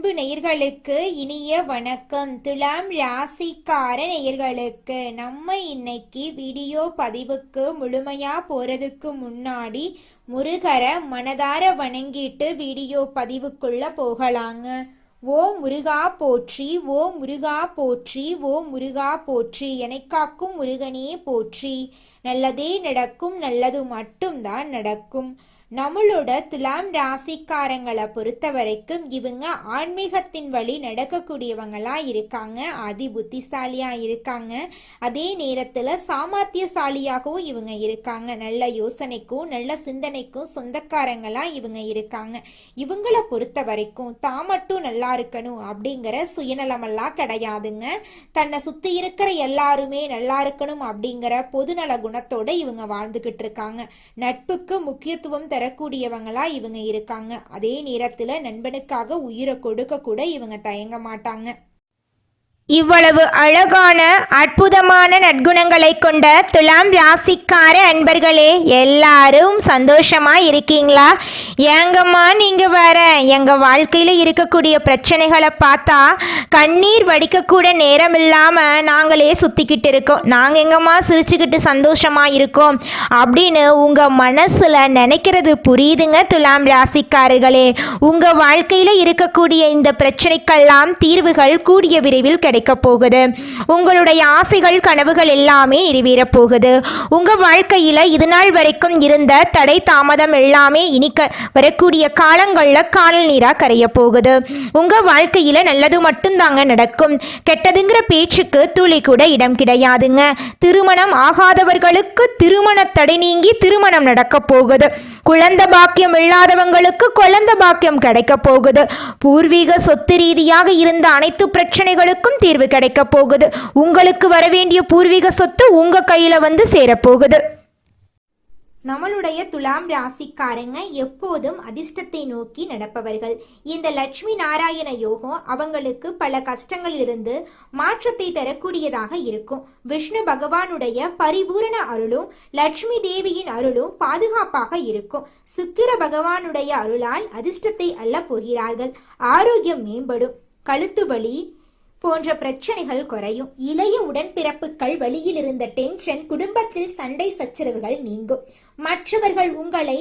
அன்பு நேயர்களுக்கு இனிய வணக்கம். துலாம் ராசிக்கார நேயர்களுக்கு நம்ம இன்னைக்கு வீடியோ பதிவுக்கு முழுமையா போறதுக்கு முன்னாடி முருகரை மனதார வணங்கிட்டு வீடியோ பதிவுக்குள்ள போகலாங்க. ஓம் முருகா போற்றி, ஓம் முருகா போற்றி, ஓம் முருகா போற்றி, எனக்காக்கும் முருகனே போற்றி. நல்லதே நடக்கும், நல்லது மட்டும்தான் நடக்கும். நம்மளோட துலாம் ராசிக்காரங்களை பொறுத்த வரைக்கும் இவங்க ஆன்மீகத்தின் வழி நடக்கக்கூடியவங்களா இருக்காங்க, அதி புத்திசாலியா இருக்காங்க. அதே நேரத்துல சாமர்த்தியசாலியாகவும் இவங்க இருக்காங்க. நல்ல யோசனைக்கும் நல்ல சிந்தனைக்கும் சொந்தக்காரங்களா இவங்க இருக்காங்க. இவங்களை பொறுத்த வரைக்கும் தான் மட்டும் நல்லா இருக்கணும் அப்படிங்கிற சுயநலமெல்லாம் கிடையாதுங்க. தன்னை சுத்தி இருக்கிற எல்லாருமே நல்லா இருக்கணும் அப்படிங்கிற பொதுநல குணத்தோட இவங்க வாழ்ந்துகிட்டு இருக்காங்க. நட்புக்கு முக்கியத்துவம் தரக்கூடியவங்களா இவங்க இருக்காங்க. அதே நேரத்துல நண்பனுக்காக உயிரை கொடுக்க கூட இவங்க தயங்க மாட்டாங்க. இவ்வளவு அழகான அற்புதமான நற்குணங்களை கொண்ட துலாம் ராசிக்கார அன்பர்களே, எல்லாரும் சந்தோஷமா இருக்கீங்களா? ஏங்கம்மா நீங்க வேற எங்க வாழ்க்கையில இருக்கக்கூடிய பிரச்சனைகளை பார்த்தா கண்ணீர் வடிக்கக்கூட நேரம் இல்லாம நாங்களே சுத்திக்கிட்டு இருக்கோம். நாங்க எங்கம்மா சிரிச்சுக்கிட்டு சந்தோஷமா இருக்கோம் அப்படின்னு உங்க மனசுல நினைக்கிறது புரியுதுங்க துலாம் ராசிக்காரர்களே. உங்க வாழ்க்கையில இருக்கக்கூடிய இந்த பிரச்சனைக்கெல்லாம் தீர்வுகள் கூடிய விரைவில் கிடைக்க போகுது. உங்களுடைய ஆசைகள் கனவுகள் எல்லாமே நிறைவேற போகுது. உங்க வாழ்க்கையில இது நாள் வரைக்கும் இருந்த தடை தாமதம் எல்லாமே இனி வரக்கூடிய காலங்கள்ல காணல் நீரா கரைய போகுது. உங்க வாழ்க்கையில நல்லது மட்டும்தாங்க நடக்கும். கெட்டதுங்கிற பேச்சுக்கு துளி கூட இடம் கிடையாதுங்க. திருமணம் ஆகாதவர்களுக்கு திருமண தடை நீங்கி திருமணம் நடக்க போகுது. குழந்தை பாக்கியம் இல்லாதவங்களுக்கு குழந்தை பாக்கியம் கிடைக்க போகுது. பூர்வீக சொத்து ரீதியாக இருந்த அனைத்து பிரச்சனைகளுக்கும் தீர்வு கிடைக்க போகுது. உங்களுக்கு வர வேண்டிய பூர்வீக சொத்து உங்க கையில வந்து சேரப்போகுது. நம்மளுடைய துலாம் ராசிக்காரங்க எப்போதும் அதிர்ஷ்டத்தை நோக்கி நடப்பவர்கள். இந்த லட்சுமி நாராயண யோகம் அவங்களுக்கு பல கஷ்டங்களிலிருந்து மாற்றத்தை தரக்கூடியதாக இருக்கும். விஷ்ணு பகவானுடைய பரிபூரண அருளும் லட்சுமி தேவியின் அருளும் பாதுகாப்பாக இருக்கும். சுக்கிர பகவானுடைய அருளால் அதிர்ஷ்டத்தை அள்ள போகிறார்கள். ஆரோக்கியம் மேம்படும். கழுத்து வலி போன்ற பிரச்சனைகள் குறையும். இளைய உடன்பிறப்புகள் வழியில் இருந்த டென்ஷன், குடும்பத்தில் சண்டை சச்சரவுகள் நீங்கும். மற்றவர்கள் உங்களை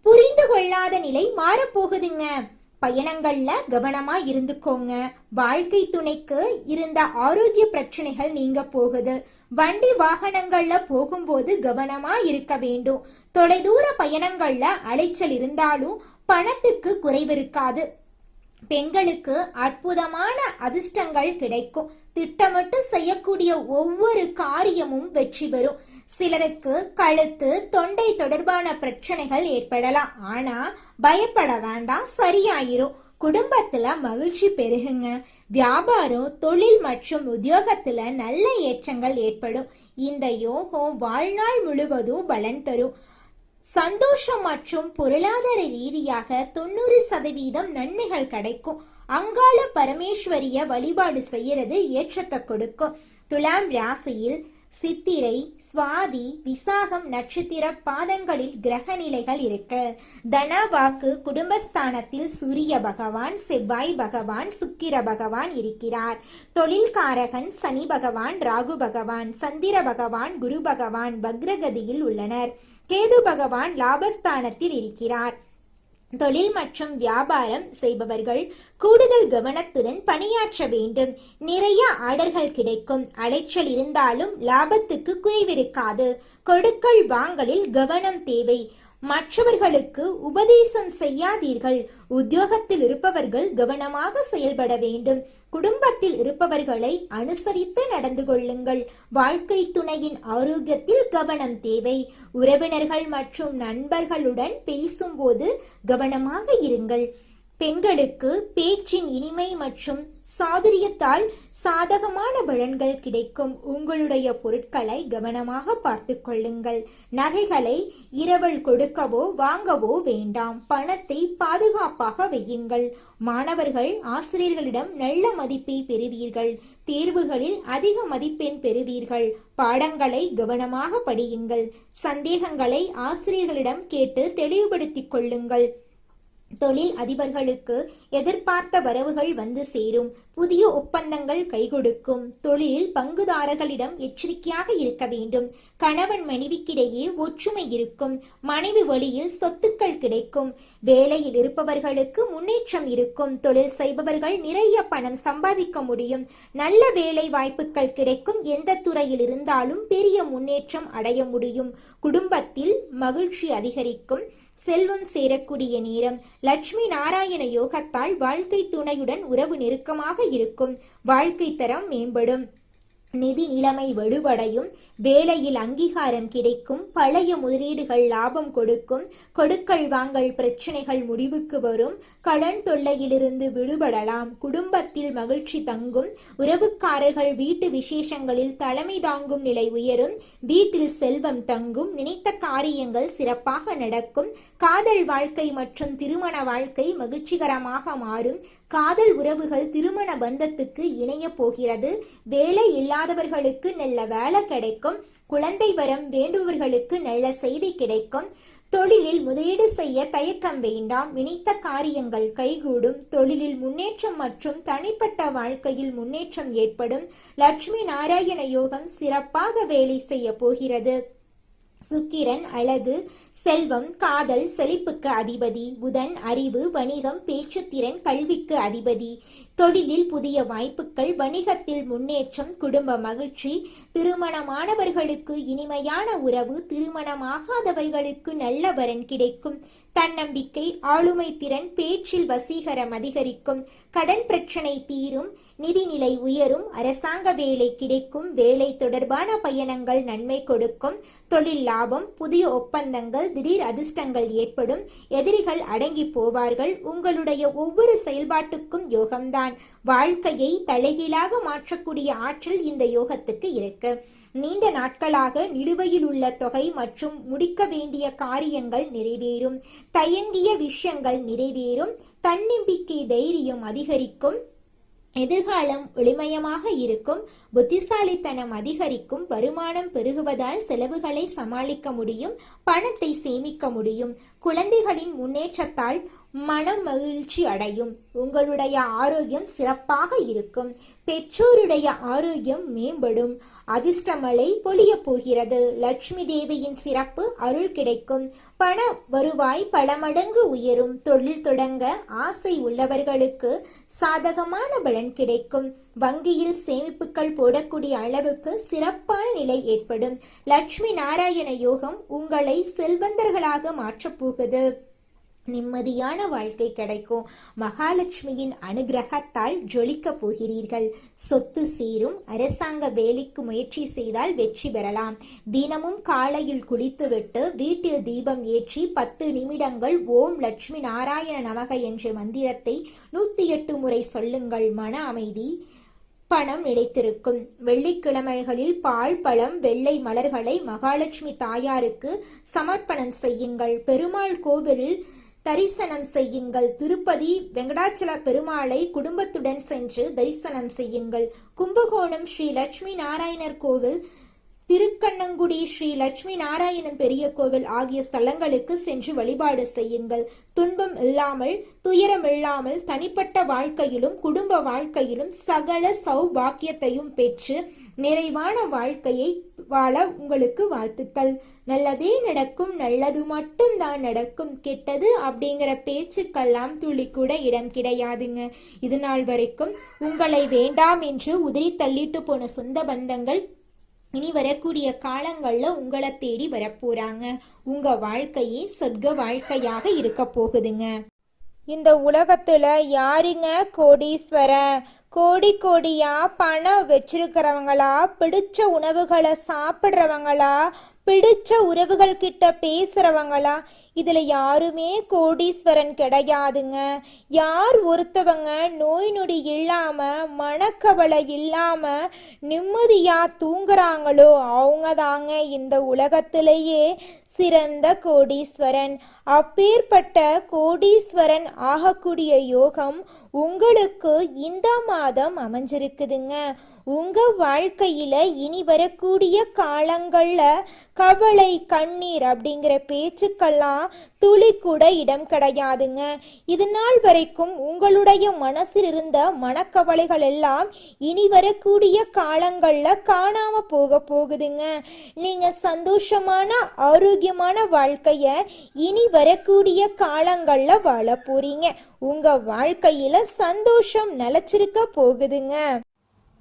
புரிந்து கொள்ளாத நிலை மாறப்போகுதுங்க. பயணங்கள்ல கவனமா இருந்துக்கோங்க. வாழ்க்கை துணைக்கு இருந்த ஆரோக்கிய பிரச்சனைகள் நீங்க போகுது. வண்டி வாகனங்கள்ல போகும்போது கவனமா இருக்க வேண்டும். தொலைதூர பயணங்கள்ல அலைச்சல் இருந்தாலும் பணத்துக்கு குறைவு இருக்காது. பெண்களுக்கு அற்புதமான அதிர்ஷ்டங்கள் கிடைக்கும். திட்டமிட்டு செய்யக்கூடிய ஒவ்வொரு காரியமும் வெற்றி பெறும். சிலருக்கு கழுத்து தொண்டை தொடர்பான பிரச்சனைகள் ஏற்படலாம். ஆனா பயப்பட வேண்டாம், சரியாயிரும். குடும்பத்துல மகிழ்ச்சி பெருகுங்க. வியாபாரம், தொழில் மற்றும் உத்தியோகத்துல நல்ல ஏற்றங்கள் ஏற்படும். இந்த யோகம் வாழ்நாள் முழுவதும் பலன் தரும். சந்தோஷம் மற்றும் பொருளாதார ரீதியாக 90% நன்மைகள் கிடைக்கும். அங்காள பரமேஸ்வரிய வழிபாடு செய்யறது ஏற்றத்தை கொடுக்கும். துலாம் ராசியில் சித்திரை, சுவாதி, விசாகம் நட்சத்திர பாதங்களில் கிரக நிலைகள் இருக்கு. தனவாக்கு குடும்பஸ்தானத்தில் சூரிய பகவான், செவ்வாய் பகவான், சுக்கிர பகவான் இருக்கிறார். தொழில்காரகன் சனி பகவான், ராகு பகவான், சந்திர பகவான், குரு பகவான் வக்ரகதியில் உள்ளனர். கேது பகவான் லாபஸ்தானத்தில் இருக்கிறார். தொழில் மற்றும் வியாபாரம் செய்பவர்கள் கூடுதல் கவனத்துடன் பணியாற்ற வேண்டும். நிறைய ஆர்டர்கள் கிடைக்கும். அலைச்சல் இருந்தாலும் லாபத்துக்கு குறைவிருக்காது. கொடுக்கல் வாங்கலில் கவனம் தேவை. மற்றவர்களுக்கு உபதேசம் செய்யாதீர்கள். உத்தியோகத்தில் இருப்பவர்கள் கவனமாக செயல்பட வேண்டும். குடும்பத்தில் இருப்பவர்களை அனுசரித்து நடந்து கொள்ளுங்கள். வாழ்க்கை துணையின் ஆரோக்கியத்தில் கவனம் தேவை. உறவினர்கள் மற்றும் நண்பர்களுடன் பேசும்போது கவனமாக இருங்கள். பெண்களுக்கு பேச்சின் இனிமை மற்றும் சாதுரியத்தால் சாதகமான பலன்கள் கிடைக்கும். உங்களுடைய பொருட்களை கவனமாக பார்த்து கொள்ளுங்கள். நகைகளை இரவல் கொடுக்கவோ வாங்கவோ வேண்டாம். பணத்தை பாதுகாப்பாக வையுங்கள். மாணவர்கள் ஆசிரியர்களிடம் நல்ல மதிப்பை பெறுவீர்கள். தேர்வுகளில் அதிக மதிப்பெண் பெறுவீர்கள். பாடங்களை கவனமாக படியுங்கள். சந்தேகங்களை ஆசிரியர்களிடம் கேட்டு தெளிவுபடுத்திக் கொள்ளுங்கள். தொழில் அதிபர்களுக்கு எதிர்பார்த்த வரவுகள் வந்து சேரும். புதிய ஒப்பந்தங்கள் கைகொடுக்கும். தொழிலில் பங்குதாரர்களிடம் எச்சரிக்கையாக இருக்க வேண்டும். கணவன் மனைவிக்கிடையே ஒற்றுமை இருக்கும். மனைவி வழியில் சொத்துக்கள் கிடைக்கும். வேலையில் இருப்பவர்களுக்கு முன்னேற்றம் இருக்கும். தொழில் செய்பவர்கள் நிறைய பணம் சம்பாதிக்க முடியும். நல்ல வேலை வாய்ப்புகள் கிடைக்கும். எந்த துறையில் இருந்தாலும் பெரிய முன்னேற்றம் அடைய முடியும். குடும்பத்தில் மகிழ்ச்சி அதிகரிக்கும். செல்வம் சேரக்கூடிய நேரம். லட்சுமி நாராயண யோகத்தால் வாழ்க்கை துணையுடன் உறவு நெருக்கமாக இருக்கும். வாழ்க்கை தரம் மேம்படும். நிதி நிலைமை வலுவடையும். வேலையில் அங்கீகாரம் கிடைக்கும். பழைய முதலீடுகள் லாபம் கொடுக்கும். கொடுக்கல் வாங்கல் பிரச்சனைகள் முடிவுக்கு வரும். கடன் தொல்லையிலிருந்து விடுபடலாம். குடும்பத்தில் மகிழ்ச்சி தங்கும். உறவுக்காரர்கள் வீட்டு விசேஷங்களில் தலைமை தாங்கும் நிலை உயரும். வீட்டில் செல்வம் தங்கும். நினைத்த காரியங்கள் சிறப்பாக நடக்கும். காதல் வாழ்க்கை மற்றும் திருமண வாழ்க்கை மகிழ்ச்சிகரமாக மாறும். காதல் உறவுகள் திருமண பந்தத்துக்கு இணைய போகிறது. வேலை இல்லாதவர்களுக்கு நல்ல வேலை கிடைக்கும். குழந்தை வரம் வேண்டுபவர்களுக்கு நல்ல செய்தி கிடைக்கும். தொழிலில் முதலீடு செய்ய தயக்கம் வேண்டாம். நினைத்த காரியங்கள் கைகூடும். தொழிலில் முன்னேற்றம் மற்றும் தனிப்பட்ட வாழ்க்கையில் முன்னேற்றம் ஏற்படும். லட்சுமி நாராயண யோகம் சிறப்பாக வேலை செய்ய போகிறது. சுக்கிரன் அழகு, செல்வம், காதல், செழிப்புக்கு அதிபதி. புதன் அறிவு, வணிகம், பேச்சுத்திறன், கல்விக்கு அதிபதி. தொழிலில் புதிய வாய்ப்புகள். வணிகத்தில் முன்னேற்றம். குடும்ப மகிழ்ச்சி. திருமணமானவர்களுக்கு இனிமையான உறவு. திருமணமாகாதவர்களுக்கு நல்ல வரன் கிடைக்கும். தன்னம்பிக்கை, ஆளுமை திறன், பேச்சில் வசீகரம் அதிகரிக்கும். கடன் பிரச்சனை தீரும். நிதிநிலை உயரும். அரசாங்க வேலை கிடைக்கும். வேலை தொடர்பான பயணங்கள் நன்மை கொடுக்கும். தொழில் லாபம். புதிய ஒப்பந்தங்கள். திடீர் அதிர்ஷ்டங்கள் ஏற்படும். எதிரிகள் அடங்கி போவார்கள். உங்களுடைய ஒவ்வொரு செயல்பாட்டுக்கும் யோகம்தான். வாழ்க்கையை தலைகீழாக மாற்றக்கூடிய ஆற்றல் இந்த யோகத்துக்கு இருக்கு. நீண்ட நாட்களாக நிலுவையில் உள்ள தொகை மற்றும் முடிக்க வேண்டிய காரியங்கள் நிறைவேறும். தயங்கிய விஷயங்கள் நிறைவேறும். தன்னம்பிக்கை, தைரியம் அதிகரிக்கும். எதிர்காலம் ஒளிமயமாக இருக்கும். புத்திசாலித்தனம் அதிகரிக்கும். வருமானம் பெருகுவதால் செலவுகளை சமாளிக்க முடியும். பணத்தை சேமிக்க முடியும். குழந்தைகளின் முன்னேற்றத்தால் மனம் மகிழ்ச்சி அடையும். உங்களுடைய ஆரோக்கியம் சிறப்பாக இருக்கும். பெற்றோருடைய ஆரோக்கியம் மேம்படும். அதிர்ஷ்டமழை பொழிய போகிறது. லட்சுமி தேவியின் சிறப்பு அருள் கிடைக்கும். பண வருவாய் பல மடங்கு உயரும். தொழில் தொடங்க ஆசை உள்ளவர்களுக்கு சாதகமான பலன் கிடைக்கும். வங்கியில் சேமிப்புகள் போடக்கூடிய அளவுக்கு சிறப்பான நிலை ஏற்படும். லட்சுமி நாராயண யோகம் உங்களை செல்வந்தர்களாக மாற்றப் போகுது. நிம்மதியான வாழ்க்கை கிடைக்கும். மகாலட்சுமியின் அனுகிரகத்தால் ஜொலிக்க போகிறீர்கள். சொத்து சேரும். அரசாங்க வேலைக்கு முயற்சி செய்தால் வெற்றி பெறலாம். தினமும் காலையில் குளித்துவிட்டு வீட்டில் தீபம் ஏற்றி 10 நிமிடங்கள் ஓம் லட்சுமி நாராயண நமக என்ற மந்திரத்தை 108 முறை சொல்லுங்கள். மன அமைதி, பணம் நிலைத்திருக்கும். வெள்ளிக்கிழமைகளில் பால், பழம், வெள்ளை மலர்களை மகாலட்சுமி தாயாருக்கு சமர்ப்பணம் செய்யுங்கள். பெருமாள் கோவிலில் தரிசனம் செய்யுங்கள். திருப்பதி வெங்கடாச்சல பெருமாளை குடும்பத்துடன் சென்று தரிசனம் செய்யுங்கள். கும்பகோணம் ஸ்ரீ லட்சுமி நாராயணர் கோவில், திருக்கண்ணங்குடி ஸ்ரீ லட்சுமி நாராயணன் பெரிய கோவில் ஆகிய ஸ்தலங்களுக்கு சென்று வழிபாடு செய்யுங்கள். துன்பம் இல்லாமல், துயரம் இல்லாமல் தனிப்பட்ட வாழ்க்கையிலும் குடும்ப வாழ்க்கையிலும் சகல சௌபாக்கியத்தையும் பெற்று நிறைவான வாழ்க்கையை வாழ உங்களுக்கு வாழ்த்துக்கள். நல்லதே நடக்கும். நல்லது மட்டும் தான் நடக்கும். கெட்டது அப்படிங்கிற பேச்சுக்கெல்லாம் துளி கூட இடம் கிடையாதுங்க. இது நாள் வரைக்கும் உங்களை வேண்டாம் என்று உதிரி தள்ளிட்டு போன சொந்த பந்தங்கள் இனி வரக்கூடிய காலங்கள்ல உங்களை தேடி வரப்போறாங்க. உங்க வாழ்க்கையே சொர்க்க வாழ்க்கையாக இருக்க போகுதுங்க. இந்த உலகத்துல யாருங்க கோடீஸ்வரன்? கோடி கோடியா பணம் வச்சிருக்கிறவங்களா, பிடிச்ச உணவுகளை சாப்பிட்றவங்களா, பிடிச்ச உறவுகள் கிட்ட பேசுறவங்களா? இதுல யாருமே கோடீஸ்வரன் கிடையாதுங்க. யார் ஒருத்தவங்க நோய் நொடி இல்லாம, மனக்கவலை இல்லாம நிம்மதியா தூங்குறாங்களோ அவங்க தாங்க இந்த உலகத்திலேயே சிறந்த கோடீஸ்வரன். அப்பேற்பட்ட கோடீஸ்வரன் ஆகக்கூடிய யோகம் உங்களுக்கு இந்த மாதம் அமைஞ்சிருக்குதுங்க. உங்க வாழ்க்கையில இனி வரக்கூடிய காலங்கள்ல கவலை கண்ணீர் அப்படிங்கிற பேச்சுக்கெல்லாம் துளி கூட இடம் கிடையாதுங்க. இது நாள் வரைக்கும் உங்களுடைய மனசில் இருந்த மனக்கவலைகள் எல்லாம் இனி வரக்கூடிய காலங்கள்ல காணாம போகுதுங்க. நீங்க சந்தோஷமான ஆரோக்கியமான வாழ்க்கைய இனி வரக்கூடிய காலங்கள்ல வாழ போறீங்க. உங்க வாழ்க்கையில சந்தோஷம் நிலைச்சிருக்க போகுதுங்க.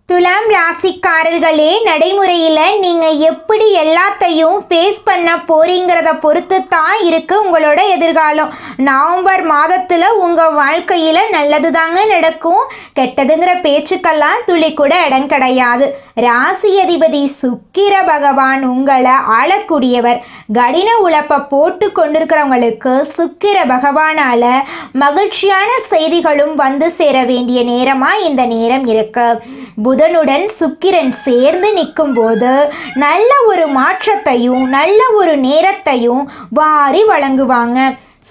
துலாம் ராசிக்காரர்களே, நடைமுறையில் நீங்கள் எப்படி எல்லாத்தையும் ஃபேஸ் பண்ண போறீங்கிறத பொறுத்து தான் இருக்குது உங்களோட எதிர்காலம். நவம்பர் மாதத்தில் உங்கள் வாழ்க்கையில் நல்லது தாங்க நடக்கும். கெட்டதுங்கிற பேச்சுக்கெல்லாம் துளி கூட இடம் கிடையாது. ராசி அதிபதி சுக்கிர பகவான் உங்களை ஆளக்கூடியவர். கடின உழைப்பை போட்டு கொண்டிருக்கிறவங்களுக்கு சுக்கிர பகவானால் மகிழ்ச்சியான செய்திகளும் வந்து சேர வேண்டிய நேரமாக இந்த நேரம் இருக்கு. புதனுடன் சுக்கிரன் சேர்ந்து நிற்கும் போது நல்ல ஒரு மாற்றத்தையும் நல்ல ஒரு நேரத்தையும் வாரி வழங்குவாங்க.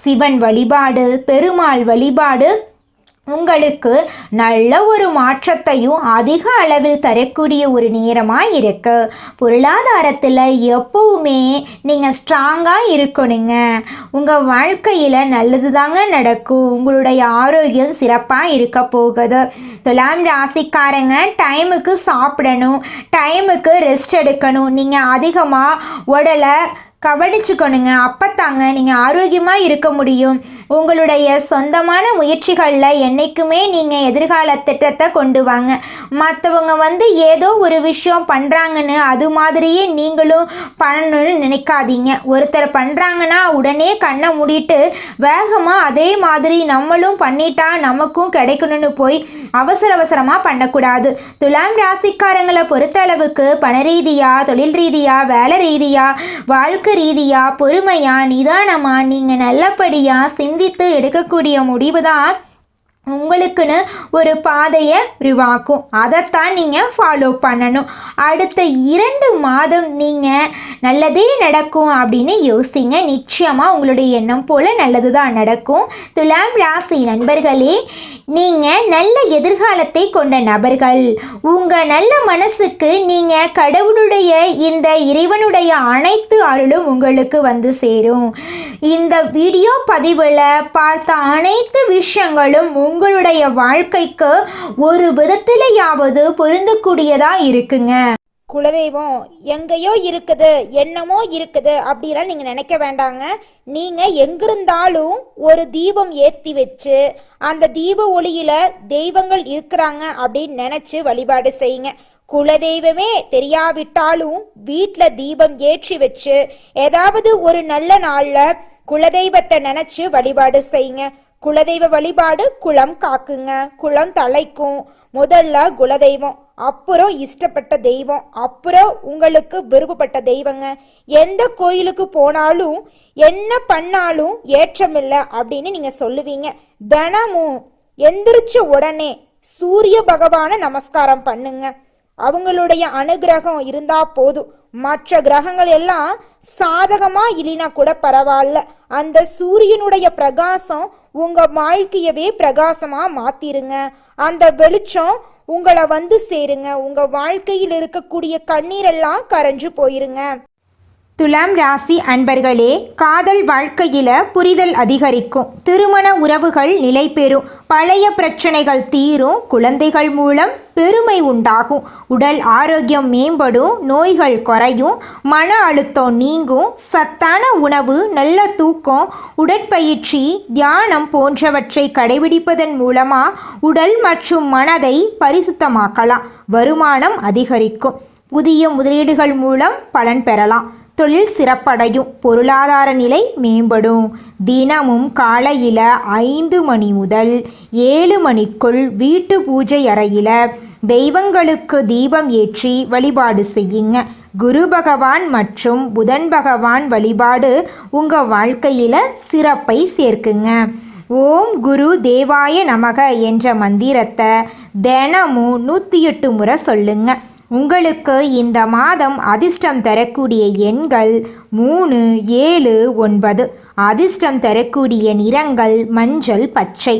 சிவன் வழிபாடு, பெருமாள் வழிபாடு உங்களுக்கு நல்ல ஒரு மாற்றத்தையும் அதிக அளவில் தரக்கூடிய ஒரு நேரமாக இருக்கு. பொருளாதாரத்தில் எப்பவுமே நீங்கள் ஸ்ட்ராங்காக இருக்கணுங்க. உங்கள் வாழ்க்கையில் நல்லது தாங்க நடக்கும். உங்களுடைய ஆரோக்கியம் சிறப்பாக இருக்க போகுது. துலாம் ராசிக்காரங்க, டைமுக்கு சாப்பிடணும், டைமுக்கு ரெஸ்ட் எடுக்கணும். நீங்கள் அதிகமாக உடலை கவனிச்சுக்கணுங்க. அப்பத்தாங்க நீங்கள் ஆரோக்கியமாக இருக்க முடியும். உங்களுடைய சொந்தமான முயற்சிகளில் என்றைக்குமே நீங்கள் எதிர்கால திட்டத்தை கொண்டு வாங்க. மற்றவங்க ஏதோ ஒரு விஷயம் பண்ணுறாங்கன்னு அது மாதிரியே நீங்களும் பண்ணணும்னு நினைக்காதீங்க. ஒருத்தர் பண்ணுறாங்கன்னா உடனே கண்ணை மூடிட்டு வேகமாக அதே மாதிரி நம்மளும் பண்ணிட்டா நமக்கும் கிடைக்கணும்னு போய் அவசரமாக பண்ணக்கூடாது. துலாம் ராசிக்காரங்களை பொறுத்த அளவுக்கு பண ரீதியாக, தொழில் ரீதியாக, வேலை ரீதியாக, வாழ்க்கை ரீதியாக பொறுமையாக நிதானமாக நீங்கள் நல்லபடியாக சிந்தித்து எடுக்கக்கூடிய முடிவு தான் உங்களுக்குன்னு ஒரு பாதையை உருவாக்கும். அதைத்தான் நீங்கள் ஃபாலோ பண்ணணும். அடுத்த 2 மாதம் நீங்கள் நல்லதே நடக்கும் அப்படின்னு யோசிங்க. நிச்சயமாக உங்களுடைய எண்ணம் போல் நல்லது தான் நடக்கும். துலாம் ராசி நண்பர்களே, நீங்கள் நல்ல எதிர்காலத்தை கொண்ட நபர்கள். உங்கள் நல்ல மனசுக்கு நீங்கள் கடவுளுடைய இந்த இறைவனுடைய அனைத்து அருளும் உங்களுக்கு வந்து சேரும். இந்த வீடியோ பதிவில் பார்த்த அனைத்து விஷயங்களும் உங்களுடைய வாழ்க்கைக்கு ஒரு விதத்திலேயாவது பொருந்தக்கூடியதா இருக்குங்க. குலதெய்வம் எங்கேயோ இருக்குது, என்னமோ இருக்குது அப்படிலாம் நீங்கள் நினைக்க வேண்டாங்க. நீங்கள் எங்கிருந்தாலும் ஒரு தீபம் ஏற்றி வச்சு அந்த தீப ஒளியில் தெய்வங்கள் இருக்கிறாங்க அப்படின்னு நினச்சி வழிபாடு செய்யுங்க. குலதெய்வமே தெரியாவிட்டாலும் வீட்டில் தீபம் ஏற்றி வச்சு ஏதாவது ஒரு நல்ல நாளில் குலதெய்வத்தை நினச்சி வழிபாடு செய்யுங்க. குலதெய்வ வழிபாடு குலம் காக்குங்க, குலம் தலைக்கும். முதல்ல குலதெய்வம், அப்புறம் இஷ்டப்பட்ட தெய்வம், அப்புறம் உங்களுக்கு விருப்பப்பட்ட தெய்வங்க. எந்த கோயிலுக்கு போனாலும் என்ன பண்ணாலும் ஏற்றமில்லை அப்படின்னு நீங்க சொல்லுவீங்க. தினமும் எந்திரிச்ச உடனே சூரிய பகவானை நமஸ்காரம் பண்ணுங்க. அவங்களுடைய அனுகிரகம் இருந்தா போதும். மற்ற கிரகங்கள் எல்லாம் சாதகமா இல்லைனா கூட பரவாயில்ல, அந்த சூரியனுடைய பிரகாசம் உங்க வாழ்க்கையவே பிரகாசமா மாத்திருங்க. அந்த வெளிச்சம் உங்களை வந்து சேருங்க. உங்க வாழ்க்கையில் இருக்கக்கூடிய கண்ணீரெல்லாம் கரைஞ்சு போயிருங்க. துலாம் ராசி அன்பர்களே, காதல் வாழ்க்கையில புரிதல் அதிகரிக்கும். திருமண உறவுகள் நிலை பெறும். பழைய பிரச்சனைகள் தீரும். குழந்தைகள் மூலம் பெருமை உண்டாகும். உடல் ஆரோக்கியம் மேம்படும். நோய்கள் குறையும். மன அழுத்தம் நீங்கும். சத்தான உணவு, நல்ல தூக்கம், உடற்பயிற்சி, தியானம் போன்றவற்றை கடைபிடிப்பதன் மூலமா உடல் மற்றும் மனதை பரிசுத்தமாக்கலாம். வருமானம் அதிகரிக்கும். புதிய முதலீடுகள் மூலம் பலன் பெறலாம். தொழில் சிறப்படையும். பொருளாதார நிலை மேம்படும். தினமும் காலையில் 5 மணி முதல் 7 மணிக்குள் வீட்டு பூஜை அறையில் தெய்வங்களுக்கு தீபம் ஏற்றி வழிபாடு செய்யுங்க. குரு பகவான் மற்றும் புதன் பகவான் வழிபாடு உங்கள் வாழ்க்கையில் சிறப்பை சேர்க்குங்க. ஓம் குரு தேவாய நமக என்ற மந்திரத்தை தினமும் 108 முறை சொல்லுங்க. உங்களுக்கு இந்த மாதம் அதிர்ஷ்டம் தரக்கூடிய எண்கள் 3, 7, 9. அதிர்ஷ்டம் தரக்கூடிய நிறங்கள் மஞ்சள், பச்சை.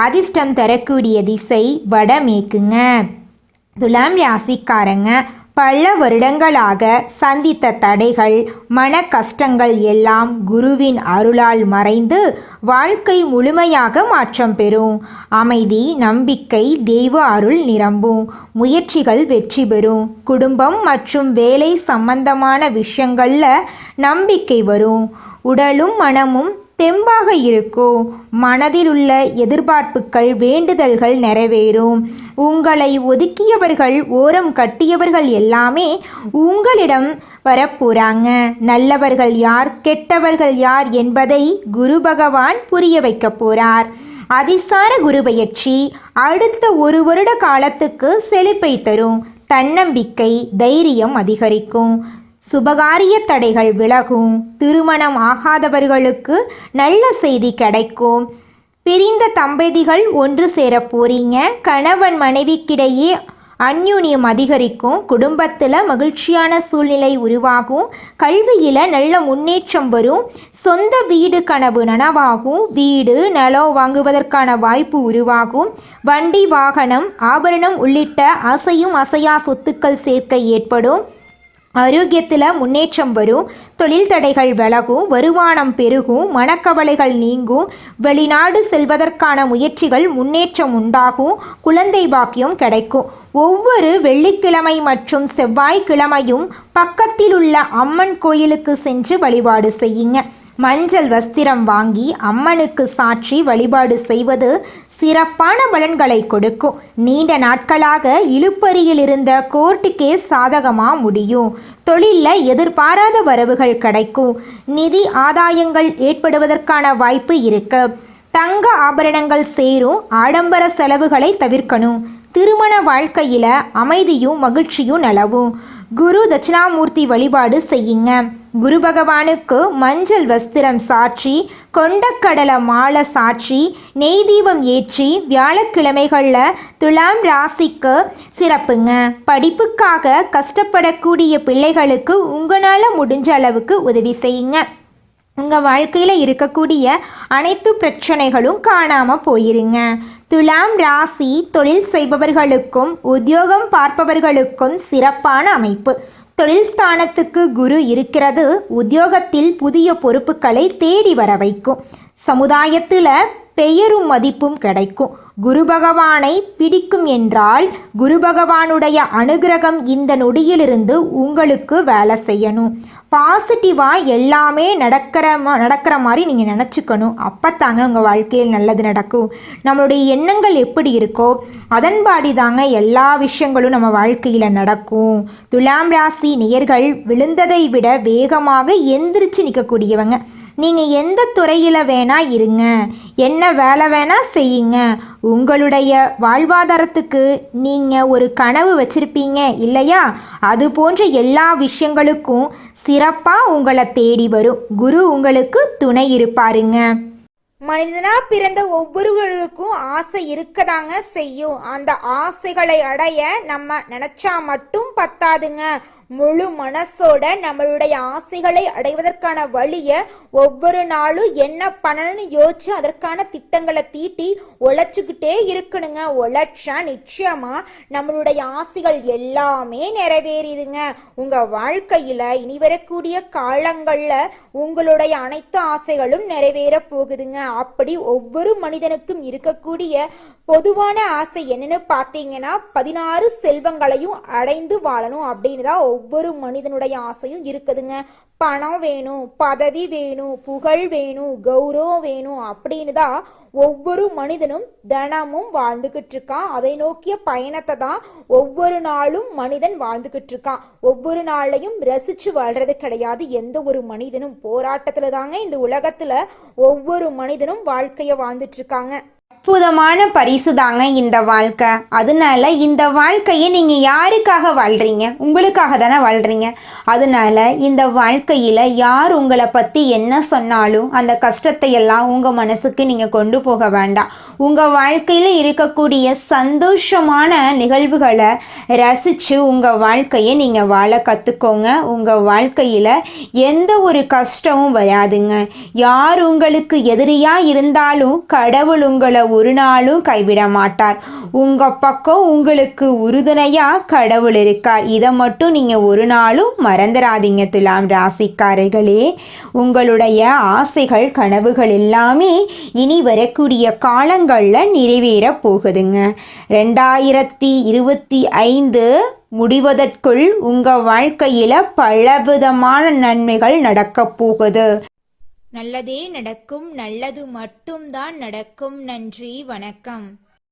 அதிர்ஷ்டம் தரக்கூடிய திசை வடமேற்குங்க. துலாம் ராசிக்காரங்க பல வருடங்களாக சந்தித்த தடைகள், மன கஷ்டங்கள் எல்லாம் குருவின் அருளால் மறைந்து வாழ்க்கை முழுமையாக மாற்றம் பெறும். அமைதி, நம்பிக்கை, தெய்வ அருள் நிரம்பும். முயற்சிகள் வெற்றி பெறும். குடும்பம் மற்றும் வேலை சம்பந்தமான விஷயங்கள்ல நம்பிக்கை வரும். உடலும் மனமும் தெம்பாக இருக்கும். மனதில் உள்ள எதிர்பார்ப்புகள், வேண்டுதல்கள் நிறைவேறும். உங்களை ஒதுக்கியவர்கள், ஓரம் கட்டியவர்கள் எல்லாமே உங்களிடம் வரப்போறாங்க. நல்லவர்கள் யார், கெட்டவர்கள் யார் என்பதை குரு பகவான் புரிய வைக்க போறார். அதிசார குரு பயிற்சி அடுத்த 1 வருட காலத்துக்கு செழிப்பை தரும். தன்னம்பிக்கை, தைரியம் அதிகரிக்கும். சுபகாரிய தடைகள் விலகும். திருமணம் ஆகாதவர்களுக்கு நல்ல செய்தி கிடைக்கும். பிரிந்த தம்பதிகள் ஒன்று சேர போறீங்க. கணவன் மனைவிக்கிடையே அந்யூன்யம் அதிகரிக்கும். குடும்பத்தில் மகிழ்ச்சியான சூழ்நிலை உருவாகும். கல்வியில் நல்ல முன்னேற்றம் வரும். சொந்த வீடு கனவு நனவாகும். வீடு, நிலம் வாங்குவதற்கான வாய்ப்பு உருவாகும். வண்டி, வாகனம், ஆபரணம் உள்ளிட்ட அசையும் அசையா சொத்துக்கள் சேர்க்கை ஏற்படும். ஆரோக்கியத்தில் முன்னேற்றம் வரும். தொழில் தடைகள் விலகும். வருமானம் பெருகும். மனக்கவலைகள் நீங்கும். வெளிநாடு செல்வதற்கான முயற்சிகள் முன்னேற்றம் உண்டாகும். குழந்தை பாக்கியம் கிடைக்கும். ஒவ்வொரு வெள்ளிக்கிழமை மற்றும் செவ்வாய்க்கிழமையும் பக்கத்தில் உள்ள அம்மன் கோயிலுக்கு சென்று வழிபாடு செய்யுங்க. மஞ்சள் வஸ்திரம் வாங்கி அம்மனுக்கு சாற்றி வழிபாடு செய்வது சிறப்பான பலன்களை கொடுக்கும். நீண்ட நாட்களாக இழுபறியில் இருந்த கோர்ட்டு கேஸ் சாதகமாக முடியும். தொழிலில் எதிர்பாராத வரவுகள் கிடைக்கும். நிதி ஆதாயங்கள் ஏற்படுவதற்கான வாய்ப்பு இருக்கு. தங்க ஆபரணங்கள் சேரும். ஆடம்பர செலவுகளை தவிர்க்கணும். திருமண வாழ்க்கையில் அமைதியும் மகிழ்ச்சியும் நிலவும். குரு தட்சிணாமூர்த்தி வழிபாடு செய்யுங்க. குரு பகவானுக்கு மஞ்சள் வஸ்திரம் சாற்றி, கொண்டக்கடலை மாலை சாற்றி, நெய் தீபம் ஏற்றி வியாழக்கிழமைகளில் துலாம் ராசிக்கு சிறப்புங்க. படிப்புக்காக கஷ்டப்படக்கூடிய பிள்ளைகளுக்கு உங்களால் முடிஞ்ச அளவுக்கு உதவி செய்யுங்க. உங்கள் வாழ்க்கையில் இருக்கக்கூடிய அனைத்து பிரச்சனைகளும் காணாமல் போயிருங்க. துலாம் ராசி தொழில் செய்பவர்களுக்கும் உத்தியோகம் பார்ப்பவர்களுக்கும் சிறப்பான அமைப்பு. தொழில் ஸ்தானத்துக்கு குரு இருக்கிறது. உத்தியோகத்தில் புதிய பொறுப்புகளை தேடி வர வைக்கும். சமுதாயத்தில் பெயரும் மதிப்பும் கிடைக்கும். குரு பகவானை பிடிக்கும் என்றால் குரு பகவானுடைய அனுகிரகம் இந்த நொடியிலிருந்து உங்களுக்கு வேலை செய்யணும். பாசிட்டிவாக எல்லாமே நடக்கிற மாதிரி நீங்கள் நினச்சிக்கணும். அப்போ தாங்க உங்கள் வாழ்க்கையில் நல்லது நடக்கும். நம்மளுடைய எண்ணங்கள் எப்படி இருக்கோ அதன்பாடி தாங்க எல்லா விஷயங்களும் நம்ம வாழ்க்கையில் நடக்கும். துலாம் ராசி நேயர்கள் விழுந்ததை விட வேகமாக எந்திரிச்சு நிற்கக்கூடியவங்க. நீங்கள் எந்த துறையில் வேணால் இருங்க, என்ன வேலை வேணால் செய்யுங்க. உங்களுடைய வாழ்வாதாரத்துக்கு நீங்கள் ஒரு கனவு வச்சுருப்பீங்க இல்லையா? அது போன்ற எல்லா விஷயங்களுக்கும் சிறப்பாக உங்களை தேடி வரும். குரு உங்களுக்கு துணை இருப்பாருங்க. மனிதனா பிறந்த ஒவ்வொருவருக்கும் ஆசை இருக்கதாங்க செய்யும். அந்த ஆசைகளை அடைய நம்ம நினைச்சா மட்டும் பத்தாதுங்க. முழு மனசோட நம்மளுடைய ஆசைகளை அடைவதற்கான வழியை ஒவ்வொரு நாளும் என்ன பண்ணணும்னு யோசிச்சு அதற்கான திட்டங்களை தீட்டி உழைச்சிக்கிட்டே இருக்கணுங்க. உழைச்சா நிச்சயமா நம்மளுடைய ஆசைகள் எல்லாமே நிறைவேறிடுங்க. உங்க வாழ்க்கையில இனி வரக்கூடிய காலங்கள்ல உங்களுடைய அனைத்து ஆசைகளும் நிறைவேற போகுதுங்க. அப்படி ஒவ்வொரு மனிதனுக்கும் இருக்கக்கூடிய பொதுவான ஆசை என்னன்னு பார்த்தீங்கன்னா 16 செல்வங்களையும் அடைந்து வாழணும் அப்படின்னு தான் ஒவ்வொரு மனிதனுடைய ஆசையும் இருக்குதுங்க. பணம் வேணும், பதவி வேணும், புகழ் வேணும், கௌரவம் வேணும் அப்படின்னு தான் ஒவ்வொரு மனிதனும் தினமும் வாழ்ந்துகிட்டு இருக்கான். அதை நோக்கிய பயணத்தை தான் ஒவ்வொரு நாளும் மனிதன் வாழ்ந்துகிட்டு இருக்கான். ஒவ்வொரு நாளையும் ரசிச்சு வாழ்றது கிடையாது. எந்த ஒரு மனிதனும் போராட்டத்துல தாங்க இந்த உலகத்துல ஒவ்வொரு மனிதனும் வாழ்க்கைய வாழ்ந்துட்டு இருக்காங்க. அற்புதமான பரிசு தாங்க இந்த வாழ்க்கை. அதனால இந்த வாழ்க்கையை நீங்கள் யாருக்காக வாழ்கிறீங்க? உங்களுக்காக தானே வாழ்கிறீங்க. அதனால இந்த வாழ்க்கையில் யார் உங்களை பற்றி என்ன சொன்னாலும் அந்த கஷ்டத்தை எல்லாம் உங்கள் மனசுக்கு நீங்கள் கொண்டு போக வேண்டாம். உங்கள் வாழ்க்கையில் இருக்கக்கூடிய சந்தோஷமான நிகழ்வுகளை ரசித்து உங்கள் வாழ்க்கையை நீங்கள் வாழ கற்றுக்கோங்க. உங்கள் வாழ்க்கையில் எந்த ஒரு கஷ்டமும் வராதுங்க. யார் உங்களுக்கு எதிரியாக இருந்தாலும் கடவுள் உங்களை ஒரு நாளும் கைவிட மாட்டார். உங்கள் பக்கம் உங்களுக்கு உறுதுணையாக கடவுள் இருக்கார். இதை மட்டும் நீங்கள் ஒரு நாளும் மறந்துடாதீங்க துலாம் ராசிக்காரர்களே. உங்களுடைய ஆசைகள் கனவுகள் எல்லாமே இனி வரக்கூடிய காலங்களில் நிறைவேற போகுதுங்க. 2025 முடிவதற்குள் உங்கள் வாழ்க்கையில் பலவிதமான நன்மைகள் நடக்கப் போகுது. நல்லதே நடக்கும், நல்லது மட்டும்தான் நடக்கும். நன்றி, வணக்கம்.